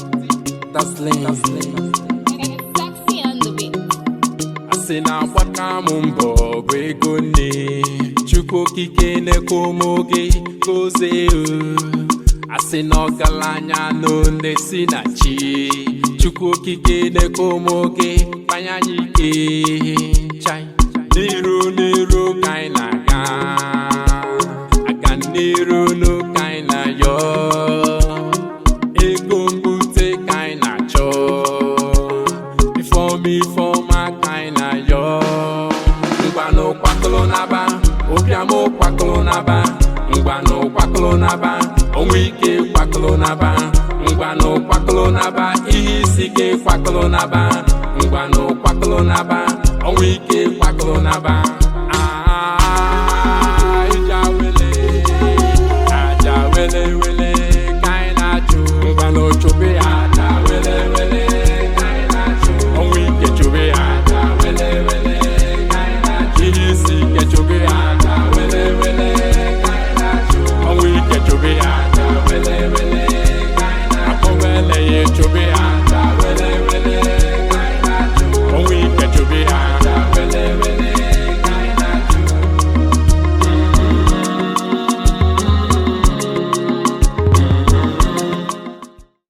T-Dazzlin. Sexy on the beat. Asị na agbaka m mbọ bụ ego nne. Chukwu okike nekwa oge gozie. Asị na ogaranyanu na-esi na chi. Chukwu okike nekwa oge banye anyị ike. Chai. N'iru n'iru ka anyị na-aga. Agamnirunu ka anyị na-ayọ. Ego mbute ka anyị na-achọ. Ifeọma ka anyị na-ayọ. Ngwanu kwakulu naba, Ubiam kwakulu naba. Ngwanu kwakulu naba, Onwu ike kwakulu naba. Ngwanu kwakulu naba, ihe isi ike kwakulu naba. Ngwanu kwakulu naba, Onwu ike kwakulu naba.